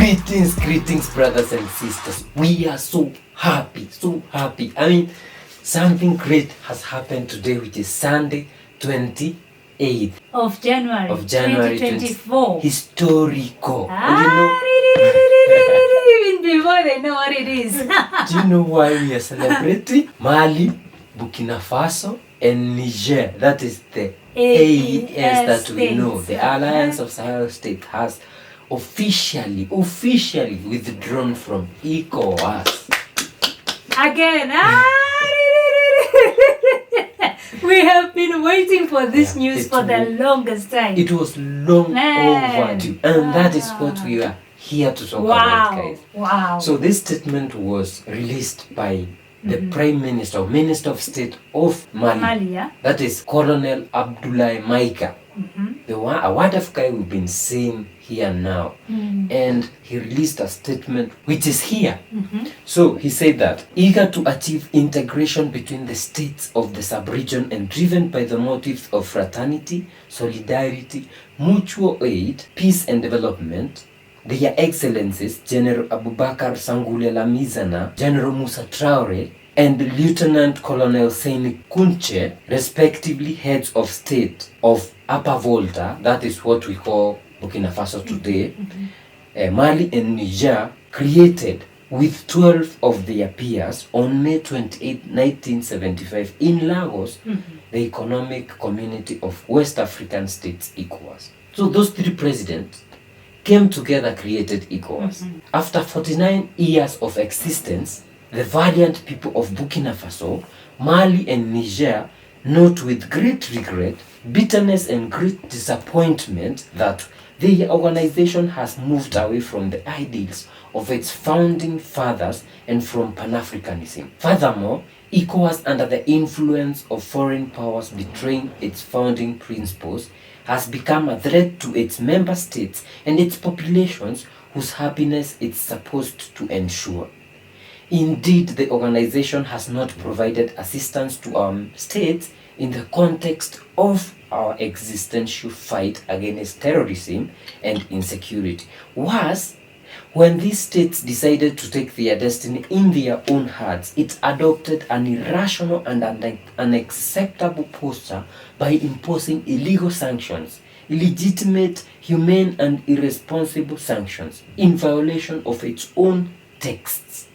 Greetings, brothers and sisters. We are so happy. I mean, something great has happened today, which is Sunday, 28th of January 2024. Historical. Even before they know what it is. Do you know why we are celebrating? Mali, Burkina Faso, and Niger. That is the AES that we know. The Alliance of Sahel States has officially withdrawn from Ecowas. Again, we have been waiting for this news for the longest time. It was long overdue, and that is what we are here to talk about, guys. Wow. So this statement was released by the Prime Minister or Minister of State of Mali. That is Colonel Abdoulaye Maïga. A wonderful guy we've been seeing here now. And he released a statement which is here. So he said that, eager to achieve integration between the states of the sub-region and driven by the motives of fraternity, solidarity, mutual aid, peace and development, Their Excellencies General Abubakar Sangoule Lamizana, General Musa Traore, and Lieutenant Colonel Seyni Kunche, respectively heads of state of Upper Volta, that is what we call Burkina Faso today, Mali and Niger, created with 12 of their peers on May 28, 1975 in Lagos, the Economic Community of West African States, Ecowas. So those three presidents came together, created Ecowas. After 49 years of existence, the valiant people of Burkina Faso, Mali and Niger note with great regret, bitterness and great disappointment that the organization has moved away from the ideals of its founding fathers and from Pan-Africanism. Furthermore, ECOWAS, under the influence of foreign powers betraying its founding principles, has become a threat to its member states and its populations whose happiness it's supposed to ensure. Indeed, the organization has not provided assistance to our states in the context of our existential fight against terrorism and insecurity. Worse, when these states decided to take their destiny in their own hands, it adopted an irrational and unacceptable posture by imposing illegal sanctions, illegitimate, humane and irresponsible sanctions in violation of its own texts.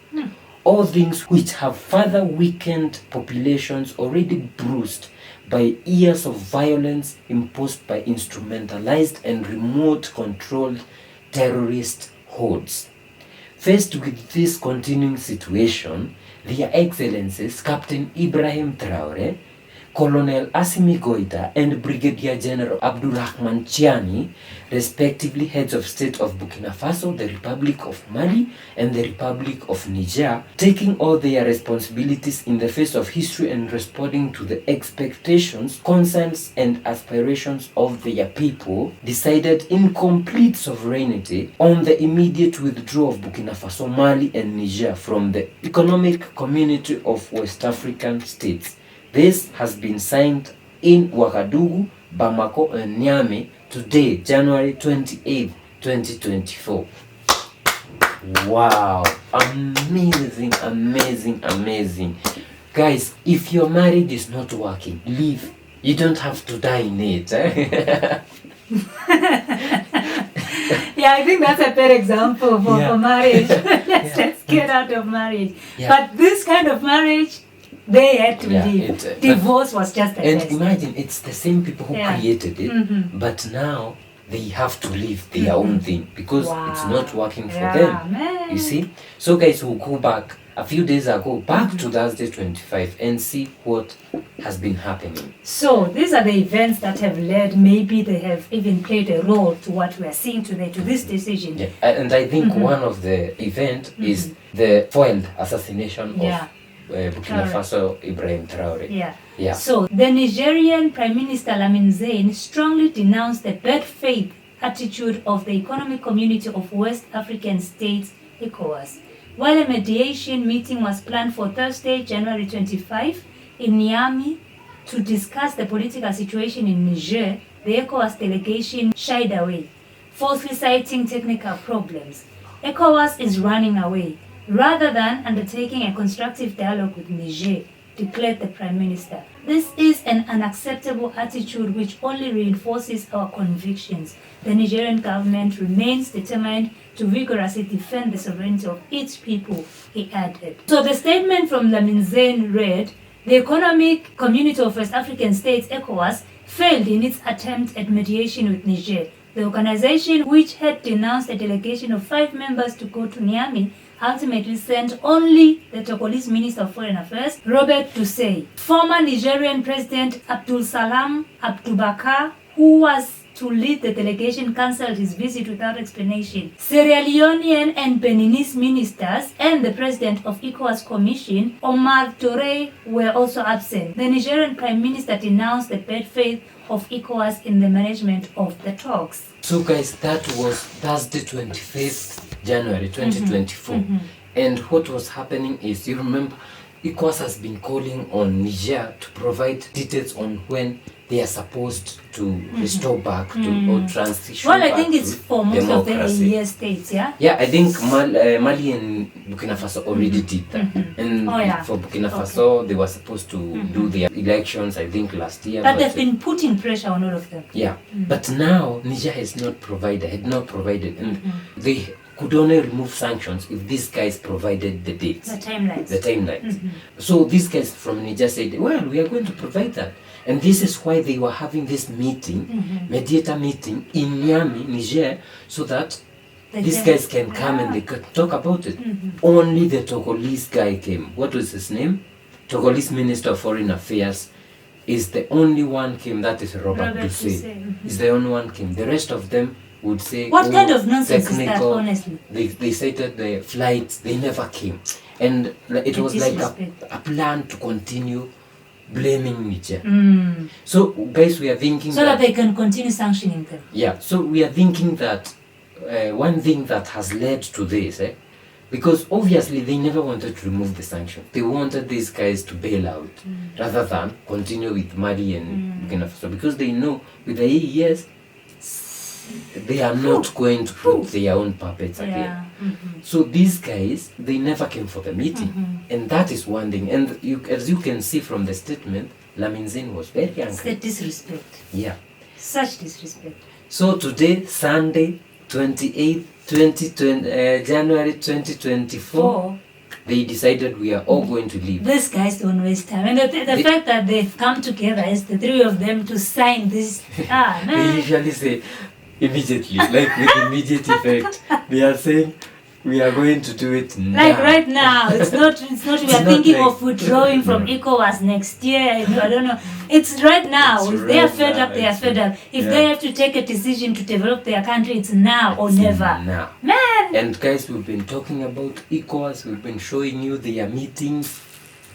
All things which have further weakened populations already bruised by years of violence imposed by instrumentalized and remote controlled terrorist hordes. Faced with this continuing situation, Their Excellencies Captain Ibrahim Traore, Colonel Assimi Goïta and Brigadier General Abdourahmane Tiani, respectively heads of state of Burkina Faso, the Republic of Mali and the Republic of Niger, taking all their responsibilities in the face of history and responding to the expectations, concerns and aspirations of their people, decided in complete sovereignty on the immediate withdrawal of Burkina Faso, Mali and Niger from the Economic Community of West African States. This has been signed in Ouagadougou, Bamako and Niamey today, January 28, 2024. Wow, amazing. Guys, if your marriage is not working, leave. You don't have to die in it. Yeah, I think that's a better example for marriage. Let's get out of marriage. But this kind of marriage, they had to leave. Divorce was just a test. And imagine, it's the same people who created it, but now they have to leave their own thing because it's not working for them. You see? So guys, we'll go back a few days ago, back to Thursday 25 and see what has been happening. So these are the events that have led, maybe they have even played a role to what we are seeing today, to this decision. Yeah. And I think one of the events is the foiled assassination of Burkina Faso Ibrahim Traore. So the Nigerian Prime Minister Lamin Zein strongly denounced the bad faith attitude of the Economic Community of West African States, ECOWAS. While a mediation meeting was planned for Thursday, January 25 in Niamey to discuss the political situation in Niger, the ECOWAS delegation shied away, falsely citing technical problems. ECOWAS is running away rather than undertaking a constructive dialogue with Niger, declared the Prime Minister. This is an unacceptable attitude which only reinforces our convictions. The Nigerian government remains determined to vigorously defend the sovereignty of its people, he added. So the statement from Lamine Zein read, the Economic Community of West African States, ECOWAS, failed in its attempt at mediation with Niger. The organization, which had denounced a delegation of 5 members to go to Niamey, ultimately sent only the Togolese Minister of Foreign Affairs, Robert Dussey. Former Nigerian President Abdul Salam Abdubakar, who was to lead the delegation, cancelled his visit without explanation. Sierra Leonean and Beninese ministers and the president of ECOWAS Commission, Omar Touré, were also absent. The Nigerian Prime Minister denounced the bad faith of ECOWAS in the management of the talks. So guys, that was Thursday 25th January 2024. And what was happening is, you remember, ECOWAS has been calling on Niger to provide details on when they are supposed to restore back to or transition. Well, I back think it's to for most democracy. of the AES states, yeah? Yeah, I think Mali and Burkina Faso already did that. And for Burkina Faso, they were supposed to do their elections, I think, last year. But they've been putting pressure on all of them. Yeah, but now Niger had not provided, and they could only remove sanctions if these guys provided the dates. The timelines. So these guys from Niger said, well, we are going to provide that. And this is why they were having this meeting, mediator meeting in Niamey, Niger, so that these guys can come and they could talk about it. Only the Togolese guy came. What was his name? Togolese Minister of Foreign Affairs is the only one came. That is Robert Dussey. Is the only one came. The rest of them would say, what kind of nonsense is that, honestly? They cited the flights, they never came. And it was like a plan to continue blaming Niger. So guys, we are thinking so that they can continue sanctioning them. Yeah, so we are thinking that one thing that has led to this, because obviously they never wanted to remove the sanction. They wanted these guys to bail out rather than continue with Mali and Burkina Faso, because they know with the AES they are not going to put their own puppets again. So these guys, they never came for the meeting. And that is one thing. And as you can see from the statement, Lamine Zein was very angry. It's the disrespect. Yeah. Such disrespect. So today, Sunday, 28th January 2024, they decided we are all going to leave. These guys don't waste time. And the fact that they've come together as the 3 of them to sign this. They usually say immediately, like with immediate effect. They are saying we are going to do it now. Like right now. It's not we are thinking of withdrawing from ECOWAS next year. I don't know. It's right now. If they are fed up, they are fed up. If they have to take a decision to develop their country, it's now or never. Now. Man! And guys, we've been talking about ECOWAS. We've been showing you their meetings.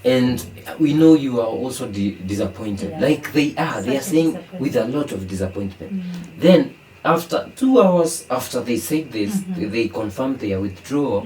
And we know you are also disappointed. Yeah. Like they are. They are saying with a lot of disappointment. Then, after 2 hours after they said this, they confirmed their withdrawal,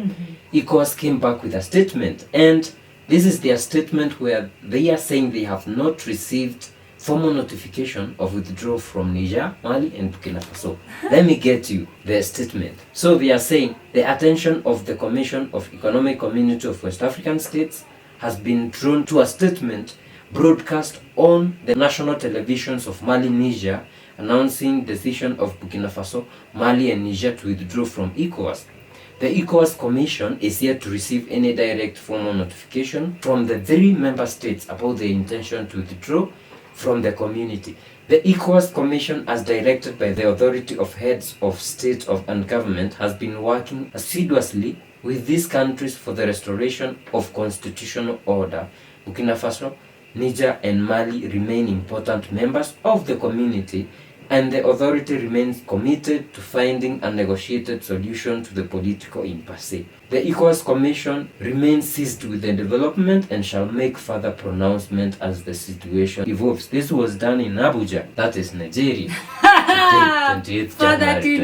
ECOWAS came back with a statement. And this is their statement where they are saying they have not received formal notification of withdrawal from Niger, Mali and Burkina Faso. Let me get you their statement. So they are saying the attention of the Commission of Economic Community of West African States has been drawn to a statement broadcast on the national televisions of Mali, Niger, announcing decision of Burkina Faso, Mali and Niger to withdraw from ECOWAS. The ECOWAS Commission is yet to receive any direct formal notification from the 3 member states about their intention to withdraw from the community. The ECOWAS Commission, as directed by the Authority of Heads of State and Government, has been working assiduously with these countries for the restoration of constitutional order. Burkina Faso, Niger and Mali remain important members of the community, and the authority remains committed to finding a negotiated solution to the political impasse. The ECOWAS Commission remains seized with the development and shall make further pronouncement as the situation evolves. This was done in Abuja, that is Nigeria. Today, 28th January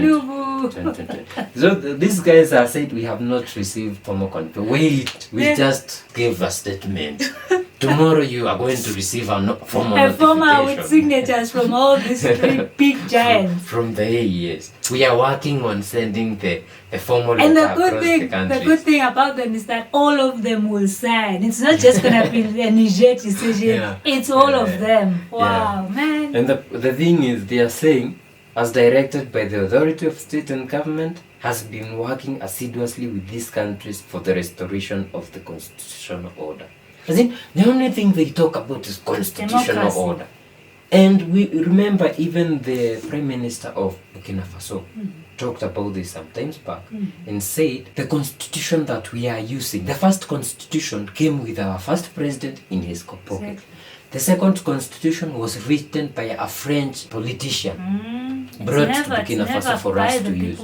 2020. So these guys are said we have not received formal confirmation. Wait, we just gave a statement. Tomorrow you are going to receive a formal A former notification. with signatures from all these three big giants. From the yes. We are working on sending the formal And letter the good across thing, the countries. the good thing about them is that all of them will sign. It's not just gonna be a Niger decision. Yeah. It's all Yeah. of them. Wow, man. And the thing is, they are saying, as directed by the authority of state and government, has been working assiduously with these countries for the restoration of the constitutional order. As in, the only thing they talk about is constitutional Democracy. order. And we remember even the Prime Minister of Burkina Faso talked about this some times back and said the constitution that we are using, the first constitution came with our first president in his pocket. Exactly. The second constitution was written by a French politician brought to Burkina Faso for us to use.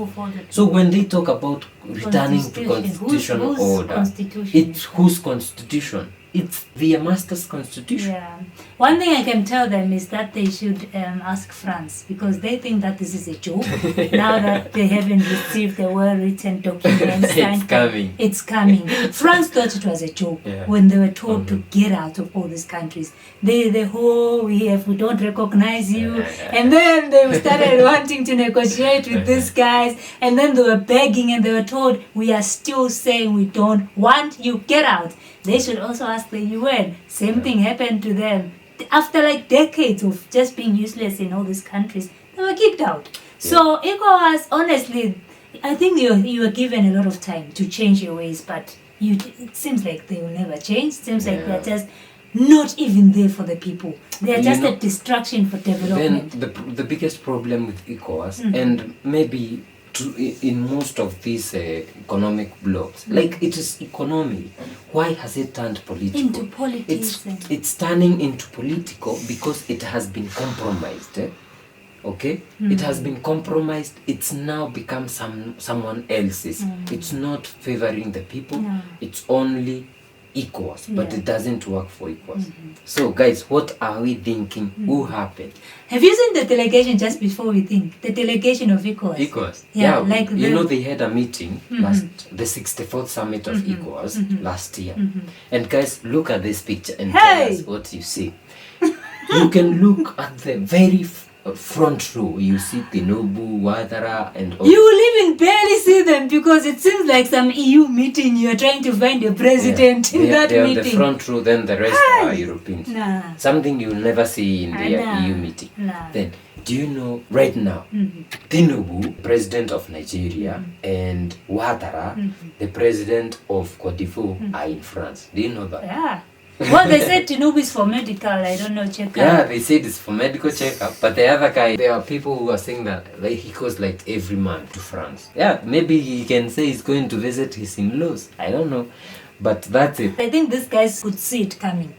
So when they talk about returning to constitutional whose order, constitution it's is that? whose constitution? It's the master's constitution. Yeah. One thing I can tell them is that they should ask France, because they think that this is a joke. Now that they haven't received the well-written document signed, coming. It's coming. France thought it was a joke when they were told to get out of all these countries. We don't recognize you. And then they started wanting to negotiate with these guys. And then they were begging and they were told, we are still saying we don't want you, get out. They should also ask the UN. Same thing happened to them. After like decades of just being useless in all these countries, they were kicked out. So ECOWAS, honestly, I think you were given a lot of time to change your ways, but it seems like they will never change. It seems like they're just not even there for the people. They are just a distraction for development. Then the biggest problem with ECOWAS, and maybe in most of these economic blocks, like it is economy. Why has it turned political? Into politics. It's turning into political because it has been compromised. Okay, it has been compromised. It's now become someone else's. It's not favoring the people. It's only ECOWAS, but it doesn't work for ECOWAS. So guys, what are we thinking? Who happened? Have you seen the delegation just before we think? The delegation of ECOWAS. ECOWAS. Yeah, like they had a meeting the 64th summit of ECOWAS last year. And guys, look at this picture and tell us what you see. You can look at the very front row. You see Tinubu, Ouattara, and all. You will even barely see them because it seems like some EU meeting. You are trying to find a president in that they're meeting. on the front row, then the rest are Europeans. Nah. Something you'll never see in the EU meeting. Nah. Then, do you know right now, Tinubu, president of Nigeria, and Ouattara, the president of Cote d'Ivoire, are in France. Do you know that? Yeah. Well, they said Tinubu is for medical, I don't know, checkup. Yeah, they said it's for medical checkup. But the other guy, there are people who are saying that he goes like every month to France. Yeah, maybe he can say he's going to visit his in-laws. I don't know. But that's it. I think these guys could see it coming.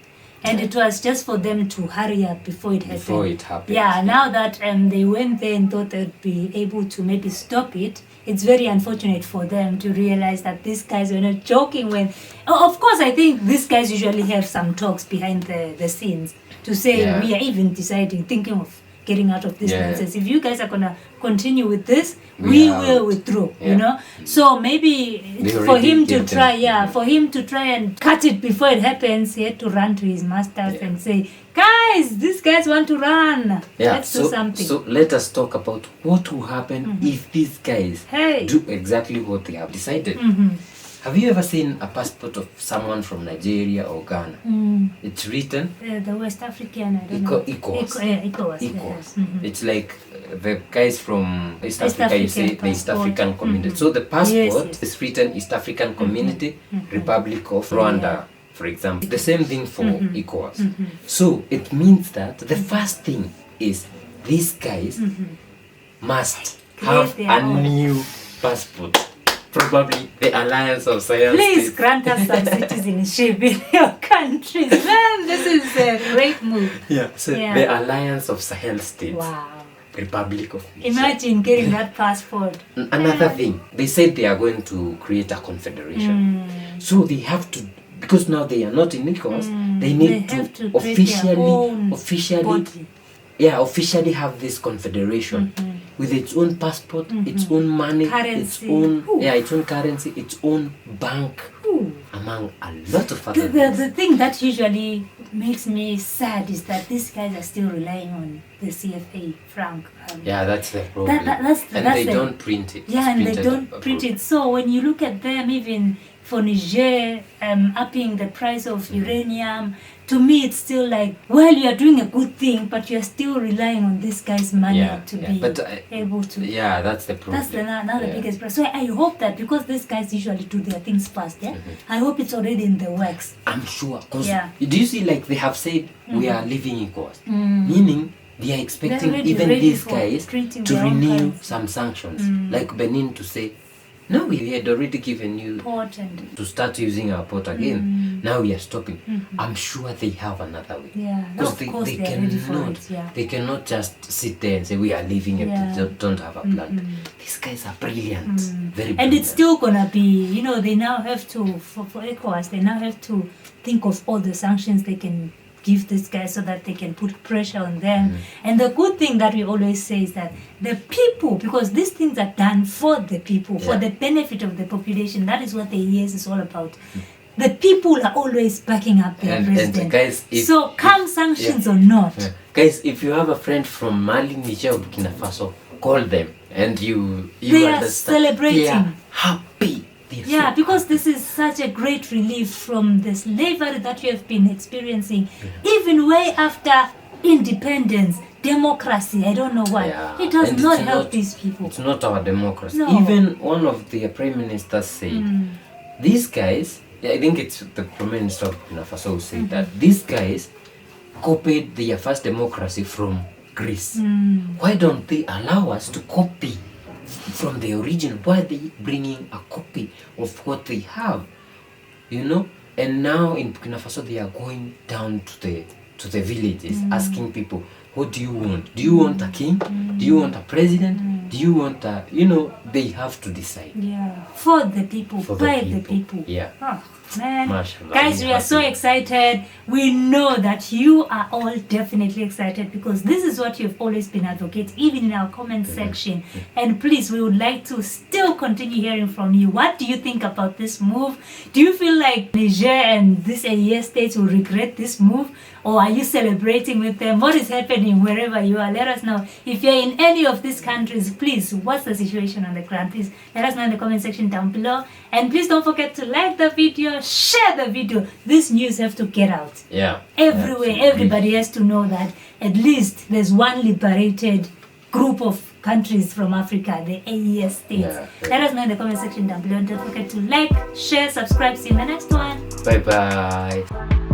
And it was just for them to hurry up before it happened. Yeah, now that they went there and thought they'd be able to maybe stop it, it's very unfortunate for them to realize that these guys were not joking when... Of course, I think these guys usually have some talks behind the scenes to say we are even thinking of getting out of this nonsense. If you guys are going to continue with this, we will withdraw, you know. So maybe for him to try and cut it before it happens, he had to run to his masters and say, guys, these guys want to run. Let's do something. So let us talk about what will happen if these guys do exactly what they have decided. Have you ever seen a passport of someone from Nigeria or Ghana? It's written the West African, I don't know. ECOWAS. It's like the guys from East Africa, you say the East African Community. So the passport is written East African Community, Republic of Rwanda, for example. The same thing for ECOWAS. So it means that the first thing is these guys must have a new passport. Probably the Alliance of Sahel Please States. grant us some citizenship in your countries. Man, this is a great move. The Alliance of Sahel States. Wow. Republic of Niger. Imagine getting that passport. Another thing, they said they are going to create a confederation. So they have to, because now they are not in ECOWAS, they need to officially have this confederation with its own passport, its own money, its own currency, its own bank, and among a lot of other The thing that usually makes me sad is that these guys are still relying on the CFA franc. Yeah, that's the problem. They don't print it. Yeah, and they don't print it. So when you look at them, even for Niger, upping the price of uranium, to me it's still like, well, you are doing a good thing, but you are still relying on this guy's money to be able to. Yeah, that's the problem. That's another biggest problem. So I hope that, because these guys usually do their things fast, I hope it's already in the works. I'm sure. Because do you see, like they have said, we are leaving Ecowas, meaning they are expecting even these guys to renew some sanctions, like Benin to say, no, we had already given you to start using our port again. Now we are stopping. I'm sure they have another way. Yeah, because they cannot just sit there and say we are leaving it. They don't have a plan. These guys are brilliant, very brilliant. And it's still gonna be, they now have to, for ECOWAS, they now have to think of all the sanctions they can give these guys so that they can put pressure on them. And the good thing that we always say is that the people, because these things are done for the people, for the benefit of the population, that is what the ES is all about. The people are always backing up their president. And guys, so come sanctions or not. Guys, if you have a friend from Mali, Niger, or Burkina Faso, call them and you they are celebrating. They are happy. Yeah, because this is such a great relief from the slavery that you have been experiencing, even way after independence, democracy, I don't know why. It does not help these people. It's not our democracy. No. Even one of the prime ministers said, these guys, I think it's the prime minister of Burkina Faso who said that these guys copied their first democracy from Greece. Why don't they allow us to copy from the origin? Why are they bringing a copy of what they have? And now in Burkina Faso they are going down to the villages, asking people, what do you want? Do you want a king? Do you want a president? Do you want a, they have to decide. Yeah, for the people, by the people. Yeah. Oh, man. Mashallah, guys, we are so excited. We know that you are all definitely excited, because this is what you've always been advocating, even in our comment section. And please, we would like to still continue hearing from you. What do you think about this move? Do you feel like Niger and this AES states will regret this move? Or are you celebrating with them? What is happening wherever you are? Let us know. If you're in any of these countries, please, what's the situation on the ground? Please let us know in the comment section down below. And please don't forget to like the video, share the video. This news have to get out. Yeah. Everywhere, everybody has to know that at least there's one liberated group of countries from Africa, the AES states. Let us know in the comment section down below. And don't forget to like, share, subscribe. See you in the next one. Bye-bye.